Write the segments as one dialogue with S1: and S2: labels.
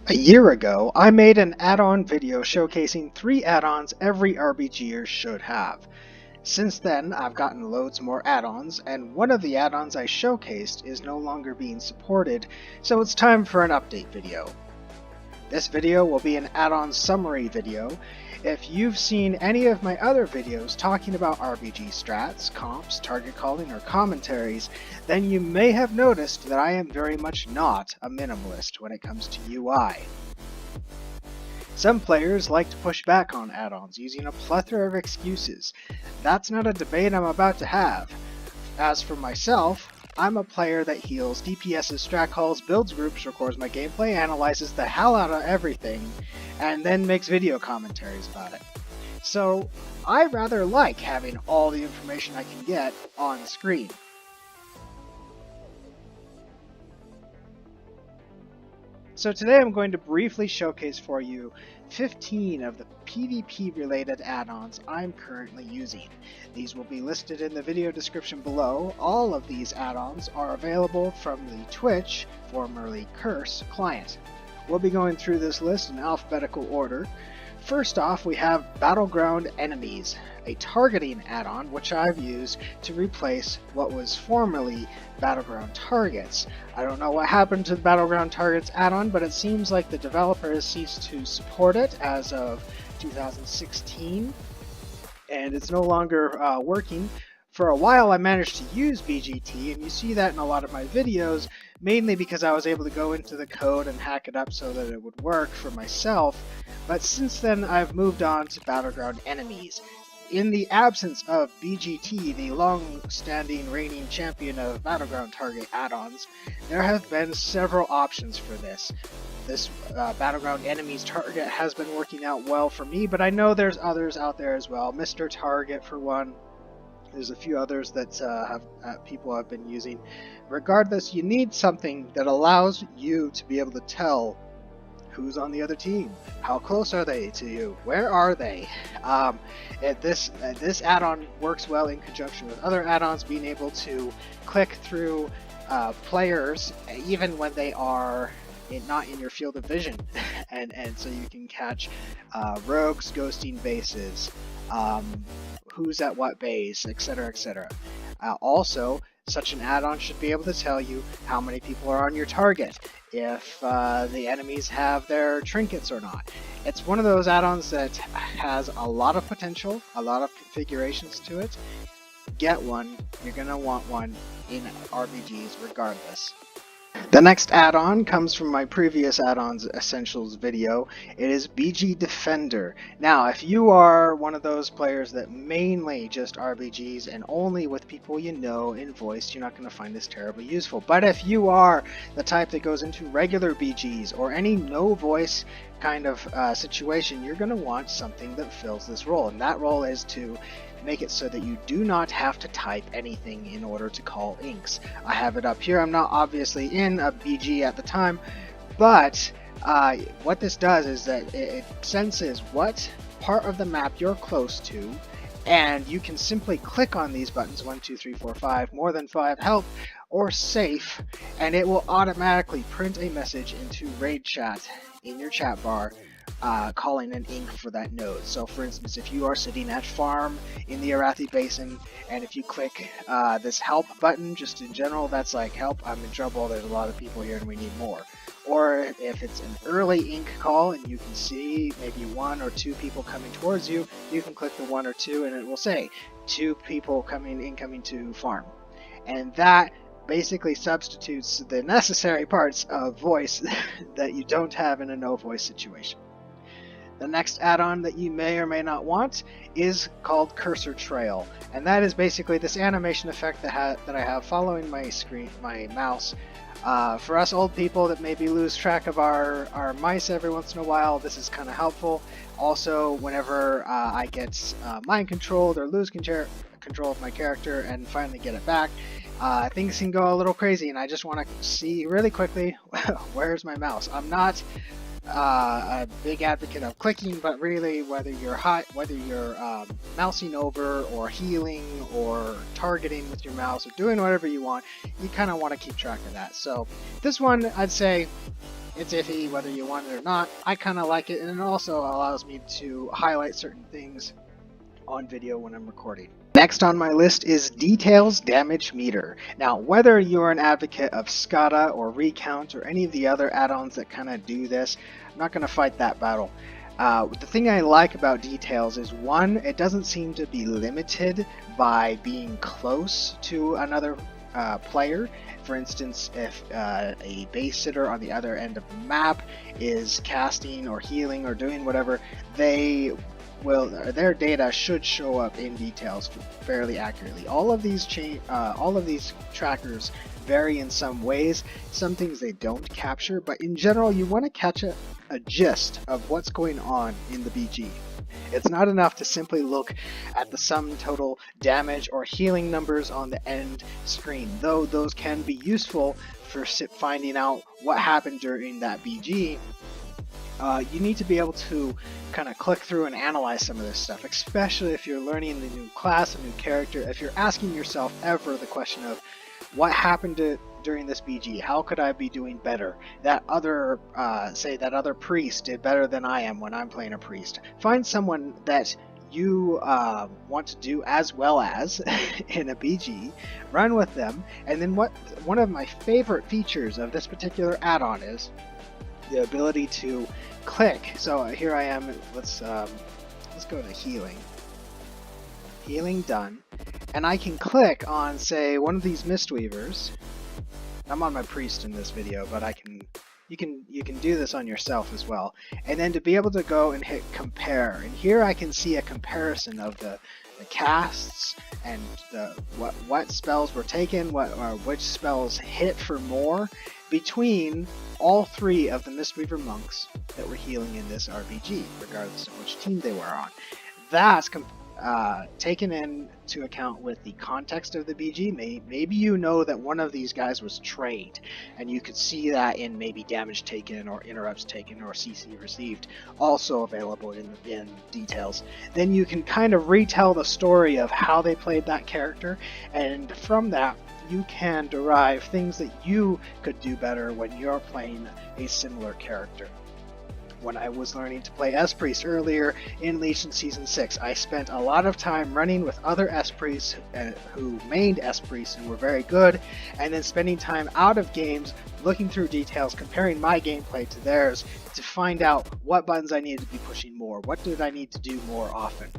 S1: A year ago, I made an add-on video showcasing 3 add-ons every RBGer should have. Since then, I've gotten loads more add-ons, and one of the add-ons I showcased is no longer being supported, so it's time for an update video. This video will be an add-on summary video. If you've seen any of my other videos talking about RBG strats, comps, target calling, or commentaries, then you may have noticed that I am very much not a minimalist when it comes to UI. Some players like to push back on add-ons using a plethora of excuses. That's not a debate I'm about to have. As for myself, I'm a player that heals, DPSs, strat calls, builds groups, records my gameplay, analyzes the hell out of everything, and then makes video commentaries about it. So I rather like having all the information I can get on screen. So today I'm going to briefly showcase for you 15 of the PvP related add-ons I'm currently using. These will be listed in the video description below. All of these add-ons are available from the Twitch, formerly Curse, client. We'll be going through this list in alphabetical order. First off, we have BattleGroundEnemies, a targeting add-on which I've used to replace what was formerly Battleground Targets. I don't know what happened to the Battleground Targets add-on, but it seems like the developer has ceased to support it as of 2016, and it's no longer working. For a while I managed to use BGT, and you see that in a lot of my videos, mainly because I was able to go into the code and hack it up so that it would work for myself, but since then I've moved on to BattleGroundEnemies. In the absence of BGT, the long-standing reigning champion of Battleground Target add-ons, there have been several options for this. This BattleGroundEnemies target has been working out well for me, but I know there's others out there as well. Mr. Target for one. There's a few others that people have been using. Regardless, you need something that allows you to be able to tell who's on the other team. How close are they to you? Where are they? This add-on works well in conjunction with other add-ons, being able to click through players even when they are not in your field of vision, and so you can catch rogues ghosting bases, who's at what base, etc., etc. Also, such an add-on should be able to tell you how many people are on your target, if the enemies have their trinkets or not. It's one of those add-ons that has a lot of potential, a lot of configurations to it. Get one, you're going to want one in RBGs regardless. The next add-on comes from my previous add-ons essentials video. It is BG Defender. Now, if you are one of those players that mainly just RBGs and only with people you know in voice, you're not going to find this terribly useful. But if you are the type that goes into regular BGs or any no voice kind of situation, you're going to want something that fills this role. And that role is to make it so that you do not have to type anything in order to call inks. I have it up here. I'm not obviously in a BG at the time, but what this does is that it senses what part of the map you're close to, and you can simply click on these buttons 1, 2, 3, 4, 5, more than 5, help, or safe, and it will automatically print a message into raid chat in your chat bar, calling an ink for that node. So for instance, if you are sitting at farm in the Arathi Basin, and if you click this help button, just in general, that's like, help, I'm in trouble, there's a lot of people here and we need more. Or if it's an early ink call and you can see maybe 1 or 2 people coming towards you, you can click the 1 or 2 and it will say 2 people incoming to farm. And that basically substitutes the necessary parts of voice that you don't have in a no voice situation. The next add-on that you may or may not want is called CursorTrail, and that is basically this animation effect that I have following my mouse. For us old people that maybe lose track of our mice every once in a while, this is kind of helpful. Also, whenever I get mind controlled or lose control of my character and finally get it back, things can go a little crazy, and I just want to see really quickly where's my mouse. I'm not a big advocate of clicking, but really whether you're mousing over or healing or targeting with your mouse or doing whatever you want, you kind of want to keep track of that. So this one, I'd say It's iffy whether you want it or not. I kind of like it, and it also allows me to highlight certain things on video when I'm recording. Next on my list is Details Damage Meter. Now, whether you're an advocate of SCADA or Recount or any of the other add-ons that kind of do this, I'm not going to fight that battle. The thing I like about Details is, one, it doesn't seem to be limited by being close to another player. For instance, if a base sitter on the other end of the map is casting or healing or doing whatever, their data should show up in Details fairly accurately. All of these trackers vary in some ways. Some things they don't capture, but in general, you want to catch a gist of what's going on in the BG. It's not enough to simply look at the sum total damage or healing numbers on the end screen, though those can be useful for finding out what happened during that BG. You need to be able to kind of click through and analyze some of this stuff, especially if you're learning the new class, a new character. If you're asking yourself ever the question of what happened during this BG, how could I be doing better? That other, say that other priest did better than I am when I'm playing a priest. Find someone that you want to do as well as in a BG, run with them, and then one of my favorite features of this particular add-on is the ability to click. So here I am. Let's go to healing. Healing done, and I can click on, say, one of these Mistweavers. I'm on my priest in this video, but you can do this on yourself as well. And then to be able to go and hit compare, and here I can see a comparison of the casts and what spells were taken, which spells hit for more between all three of the Mistweaver monks that were healing in this RBG, regardless of which team they were on. That's taken into account with the context of the BG. Maybe you know that one of these guys was trained, and you could see that in maybe damage taken or interrupts taken or CC received, also available in Details. Then you can kind of retell the story of how they played that character, and from that you can derive things that you could do better when you're playing a similar character. When I was learning to play S-Priest earlier in Legion Season 6, I spent a lot of time running with other S-Priests who mained S-Priests and were very good, and then spending time out of games looking through Details, comparing my gameplay to theirs to find out what buttons I needed to be pushing more, what did I need to do more often.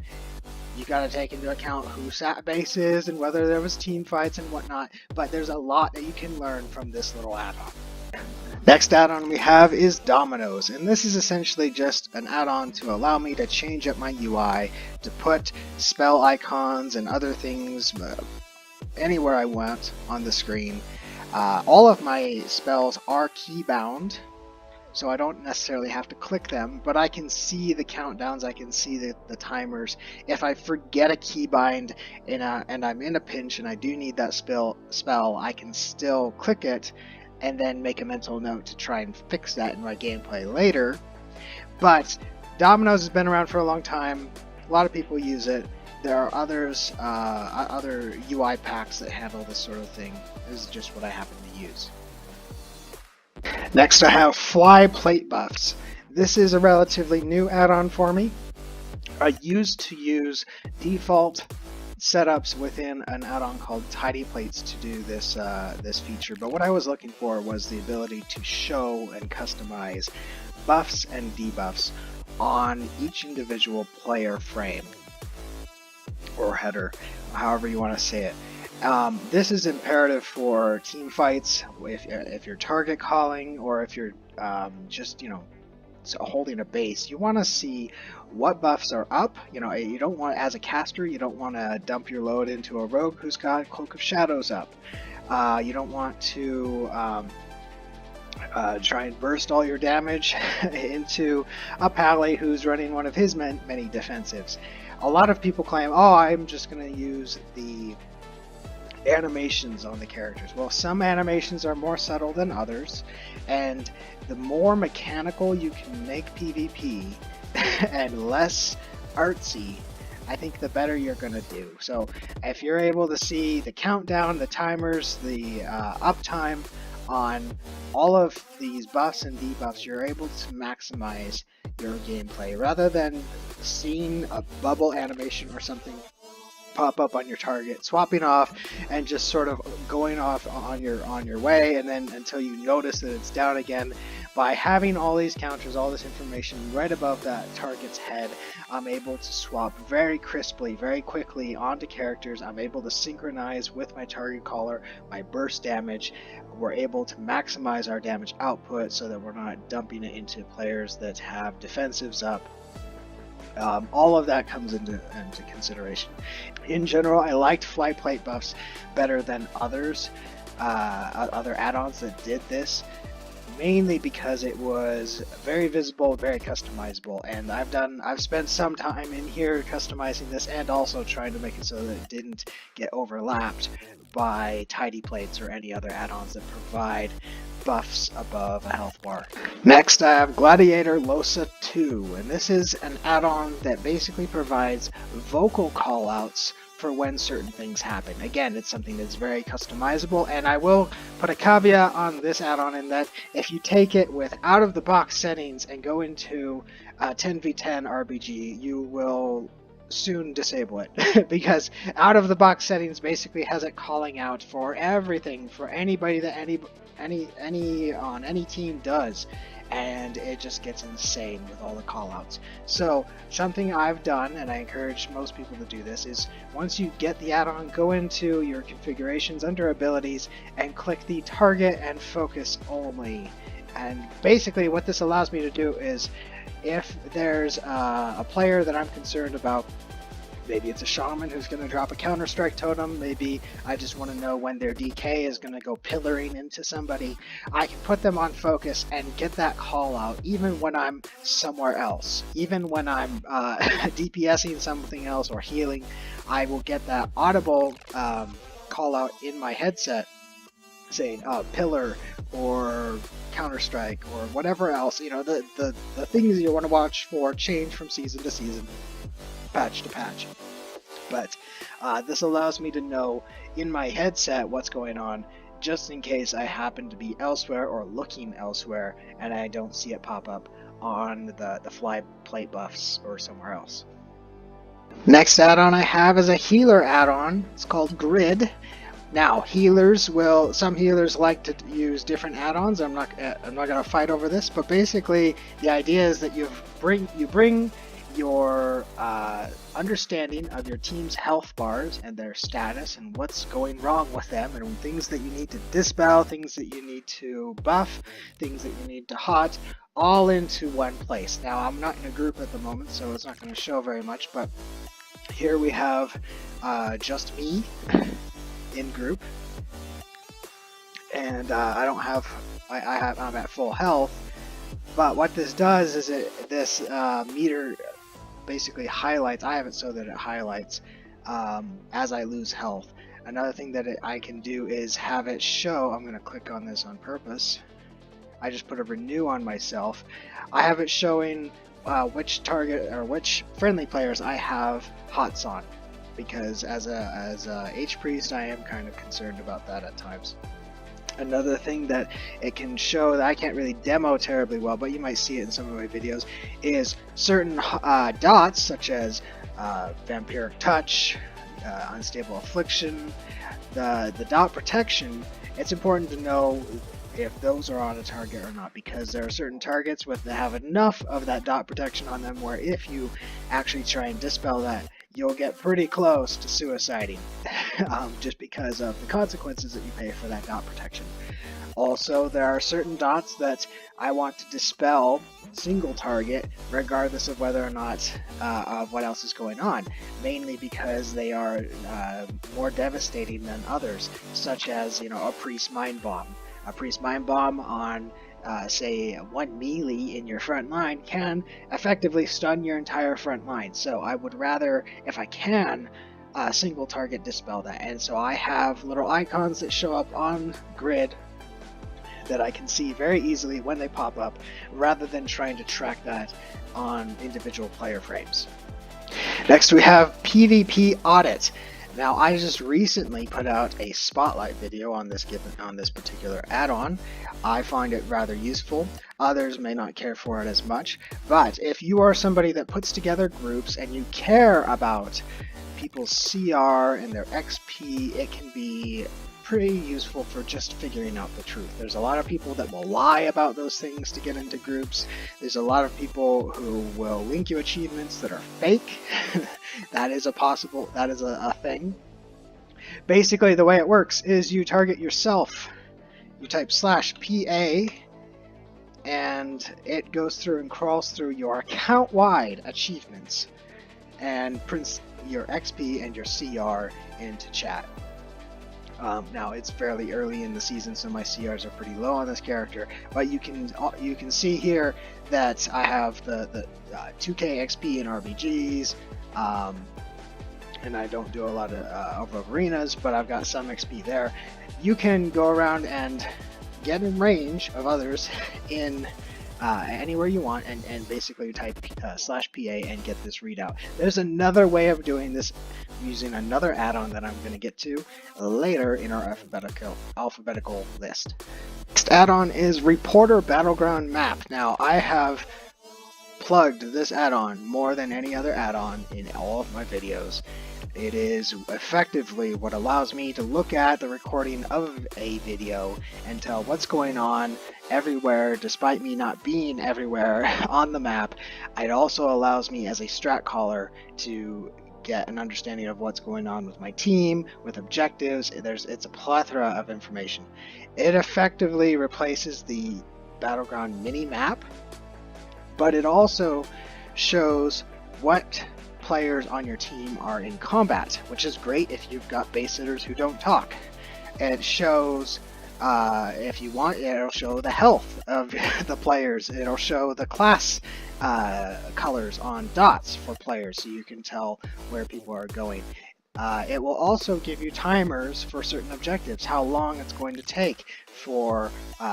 S1: You gotta take into account who sat bases and whether there was team fights and whatnot, but there's a lot that you can learn from this little add-on. Next add-on we have is Dominos, and this is essentially just an add-on to allow me to change up my UI, to put spell icons and other things anywhere I want on the screen. All of my spells are keybound, so I don't necessarily have to click them, but I can see the countdowns, I can see the timers. If I forget a keybind and I'm in a pinch and I do need that spell, I can still click it and then make a mental note to try and fix that in my gameplay later. But Dominos has been around for a long time. A lot of people use it. There are others, other UI packs that handle this sort of thing. This is just what I happen to use. Next I have Fly Plate Buffs. This is a relatively new add-on for me. I used to use default setups within an add-on called Tidy Plates to do this feature, but what I was looking for was the ability to show and customize buffs and debuffs on each individual player frame or header, however you want to say it. This is imperative for team fights, if you're target calling, or if you're just holding a base. You want to see what buffs are up. You don't want, as a caster, you don't want to dump your load into a rogue who's got Cloak of Shadows up. You don't want to try and burst all your damage into a pally who's running one of his many defensives. A lot of people claim, oh, I'm just going to use the animations on the characters. Well, some animations are more subtle than others, and the more mechanical you can make PvP and less artsy, I think the better you're going to do. So if you're able to see the countdown, the timers, the uptime on all of these buffs and debuffs, you're able to maximize your gameplay rather than seeing a bubble animation or something pop up on your target, swapping off and just sort of going off on your way, and then until you notice that it's down again. By having all these counters, all this information right above that target's head, I'm able to swap very crisply, very quickly onto characters. I'm able to synchronize with my target caller, my burst damage. We're able to maximize our damage output so that we're not dumping it into players that have defensives up. All of that comes into consideration. In general, I liked flight plate buffs better than others, other add-ons that did this, mainly because it was very visible, very customizable, and I've spent some time in here customizing this and also trying to make it so that it didn't get overlapped by tidy plates or any other add-ons that provide buffs above a health bar. Next I have Gladiator Llosa 2, and this is an add-on that basically provides vocal callouts for when certain things happen. Again, it's something that's very customizable, and I will put a caveat on this add-on in that if you take it with out of the box settings and go into 10v10 RBG, you will soon disable it because out of the box settings basically has it calling out for everything, for anybody that any team does, and it just gets insane with all the callouts. So something I've done, and I encourage most people to do this, is once you get the add-on, go into your configurations under abilities and click the target and focus only. And basically what this allows me to do is, if there's a player that I'm concerned about, maybe it's a shaman who's going to drop a counter-strike totem, maybe I just want to know when their DK is going to go pillaring into somebody, I can put them on focus and get that call out even when I'm somewhere else. Even when I'm DPSing something else or healing, I will get that audible call out in my headset saying pillar or counter-strike or whatever else. You know, the things you want to watch for change from season to season, patch to patch. But this allows me to know in my headset what's going on, just in case I happen to be elsewhere or looking elsewhere and I don't see it pop up on the fly plate buffs or somewhere else. Next add-on I have is a healer add-on. It's called Grid. Now, some healers like to use different add-ons. I'm not going to fight over this, but basically the idea is that you bring your understanding of your team's health bars and their status and what's going wrong with them, and things that you need to dispel, things that you need to buff, things that you need to hot, all into one place. Now, I'm not in a group at the moment, so it's not going to show very much, but here we have just me in group, and I'm at full health. But what this does is this meter basically highlights. I have it so that it highlights as I lose health. Another thing that I can do is have it show. I'm going to click on this on purpose. I just put a renew on myself. I have it showing which target or which friendly players I have hots on, because as a H-Priest I am kind of concerned about that at times. Another thing that it can show that I can't really demo terribly well, but you might see it in some of my videos, is certain dots such as Vampiric Touch, Unstable Affliction, the dot protection. It's important to know if those are on a target or not, because there are certain targets that have enough of that dot protection on them where if you actually try and dispel that, you'll get pretty close to suiciding just because of the consequences that you pay for that dot protection. Also, there are certain dots that I want to dispel single target regardless of whether or not of what else is going on, mainly because they are more devastating than others, such as, you know, a Priest Mind Bomb. A Priest Mind Bomb on say one melee in your front line can effectively stun your entire front line. So I would rather, if I can, single target dispel that. And so I have little icons that show up on Grid that I can see very easily when they pop up, rather than trying to track that on individual player frames. Next we have PvP Audit. Now, I just recently put out a spotlight video on this particular add-on. I find it rather useful. Others may not care for it as much, but if you are somebody that puts together groups and you care about people's CR and their XP, it can be pretty useful for just figuring out the truth. There's a lot of people that will lie about those things to get into groups. There's a lot of people who will link you achievements that are fake. That is a thing. Basically, the way it works is you target yourself. You type /PA and it goes through and crawls through your account-wide achievements and prints your XP and your CR into chat. Now it's fairly early in the season, so my CRs are pretty low on this character, but you can see here that I have the 2k XP in RBGs, and I don't do a lot of arenas, but I've got some XP there. You can go around and get in range of others in anywhere you want, and basically type /PA and get this readout. There's another way of doing this using another add-on that I'm going to get to later in our alphabetical list. Next add-on is Reporter Battleground Map. Now, I have plugged this add-on more than any other add-on in all of my videos. It is effectively what allows me to look at the recording of a video and tell what's going on everywhere, despite me not being everywhere on the map. It also allows me as a strat caller to get an understanding of what's going on with my team, with objectives. It's a plethora of information. It effectively replaces the Battleground mini-map, but it also shows what players on your team are in combat, which is great if you've got base hitters who don't talk. It shows, if you want, it'll show the health of the players. It'll show the class colors on dots for players, so you can tell where people are going. It will also give you timers for certain objectives, how long it's going to take for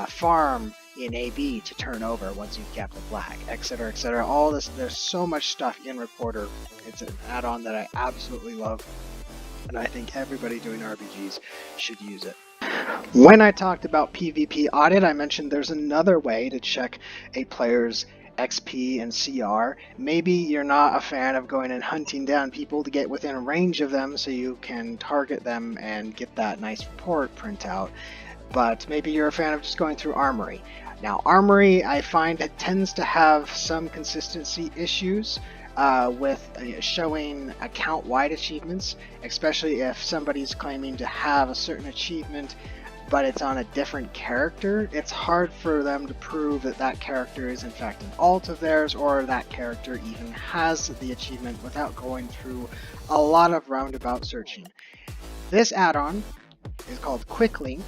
S1: farm in AB to turn over once you've capped the flag, etc., etc. All this, there's so much stuff in Reporter. It's an add-on that I absolutely love, and I think everybody doing RBGs should use it. When I talked about PvP Audit, I mentioned there's another way to check a player's XP and CR. Maybe you're not a fan of going and hunting down people to get within range of them so you can target them and get that nice report printout, but maybe you're a fan of just going through Armory. Now, Armory, I find it tends to have some consistency issues with showing account-wide achievements, especially if somebody's claiming to have a certain achievement but it's on a different character. It's hard for them to prove that that character is in fact an alt of theirs, or that character even has the achievement without going through a lot of roundabout searching. This add-on is called Quicklink,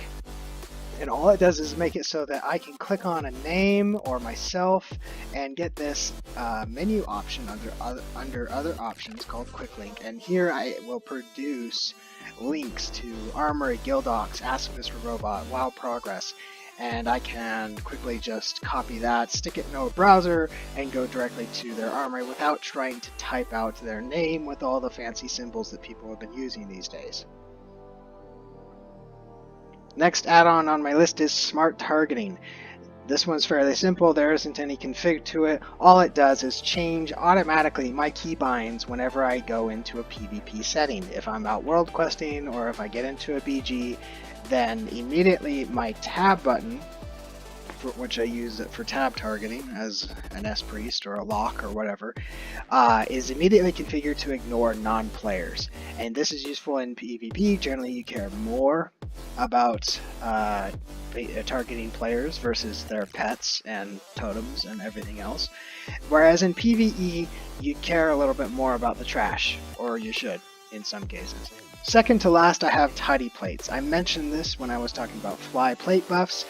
S1: and all it does is make it so that I can click on a name or myself and get this menu option under other options called Quicklink, and here I will produce links to Armory, Guildox, Ask Mr. Robot, WoW Progress, and I can quickly just copy that, stick it in a browser, and go directly to their Armory without trying to type out their name with all the fancy symbols that people have been using these days. Next add-on on my list is Smart Targeting. This one's fairly simple. There isn't any config to it. All it does is change automatically my keybinds whenever I go into a PvP setting. If I'm out world questing or if I get into a BG, then immediately my tab button, which I use for tab targeting as an S-Priest or a Lock or whatever, is immediately configured to ignore non-players. And this is useful in PvP. Generally you care more about targeting players versus their pets and totems and everything else. Whereas in PvE, you care a little bit more about the trash, or you should in some cases. Second to last, I have tidy plates. I mentioned this when I was talking about fly plate buffs.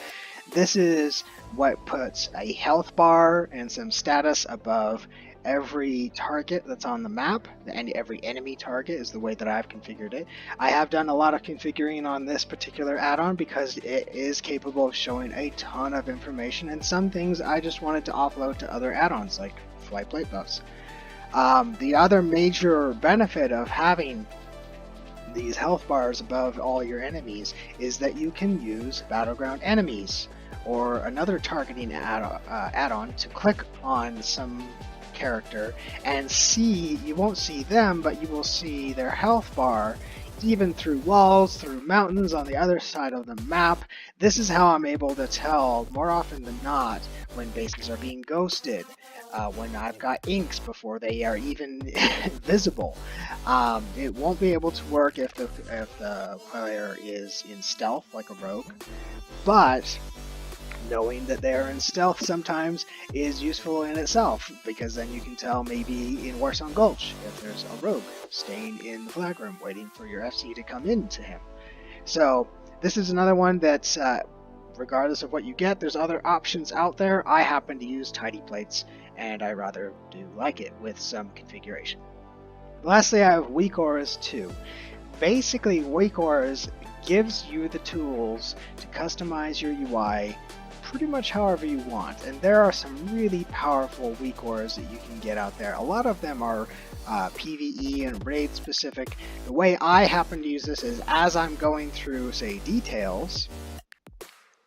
S1: This is what puts a health bar and some status above every target that's on the map, and every enemy target is the way that I've configured it. I have done a lot of configuring on this particular add-on because it is capable of showing a ton of information, and some things I just wanted to offload to other add-ons like fly plate buffs. The other major benefit of having these health bars above all your enemies is that you can use BattleGroundEnemies or another targeting add-on to click on some character and see, you won't see them, but you will see their health bar even through walls, through mountains on the other side of the map. This is how I'm able to tell more often than not when bases are being ghosted, when I've got inks before they are even visible. It won't be able to work if the player is in stealth like a rogue, but knowing that they are in stealth sometimes is useful in itself, because then you can tell maybe in Warsong Gulch if there's a rogue staying in the flag room waiting for your FC to come into him. So this is another one that's regardless of what you get, there's other options out there. I happen to use tidy plates, and I rather do like it with some configuration. Lastly, I have weak auras too. Basically, weak auras gives you the tools to customize your UI pretty much however you want, and there are some really powerful weak auras that you can get out there. A lot of them are PvE and raid specific. The way I happen to use this is as I'm going through, say, details,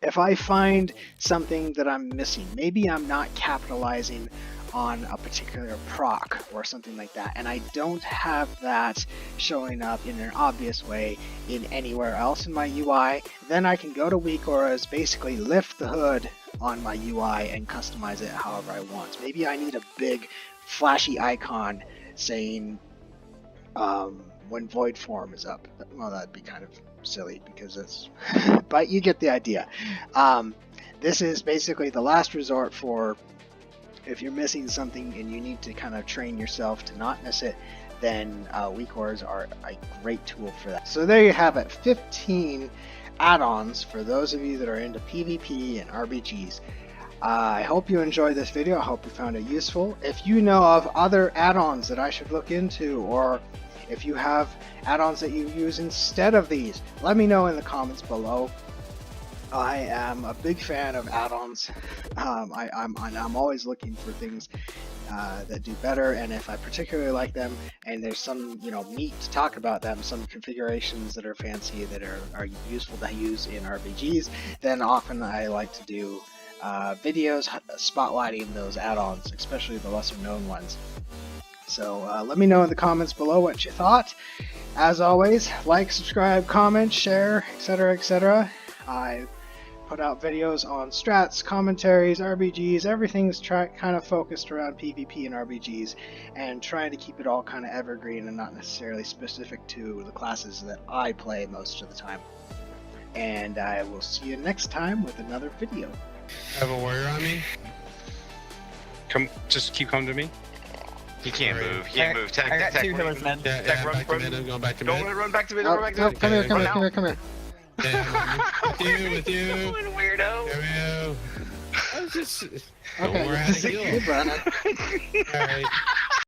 S1: if I find something that I'm missing, maybe I'm not capitalizing on a particular proc or something like that, and I don't have that showing up in an obvious way in anywhere else in my UI, then I can go to weak auras, basically lift the hood on my UI and customize it however I want. Maybe I need a big flashy icon saying when void form is up. Well, that'd be kind of silly because it's but you get the idea. This is basically the last resort for if you're missing something and you need to kind of train yourself to not miss it, then weak auras are a great tool for that. So there you have it, 15 add-ons for those of you that are into PvP and RBGs. I hope you enjoyed this video. I hope you found it useful. If you know of other add-ons that I should look into, or if you have add-ons that you use instead of these, let me know in the comments below. I am a big fan of add-ons. I'm always looking for things that do better, and if I particularly like them and there's some meat to talk about them, some configurations that are fancy that are useful to use in RBGs, then often I like to do videos spotlighting those add-ons, especially the lesser known ones. So let me know in the comments below what you thought. As always, like, subscribe, comment, share, etc., etc. I put out videos on strats, commentaries, RBGs, everything's kind of focused around PvP and RBGs, and trying to keep it all kind of evergreen and not necessarily specific to the classes that I play most of the time. And I will see you next time with another video.
S2: I have a warrior on me. Just keep coming to me.
S3: He can't move. He can't move.
S4: I got two healers, man.
S2: Yeah, back to mid. I'm going back to mid.
S3: Don't run back to mid. Don't run back to mid.
S1: Come here.
S2: Yeah, with you.
S3: Weirdo.
S2: There we go. I was just...
S1: Okay,
S2: Don't worry, I had a heal.
S1: keep running.
S2: Alright.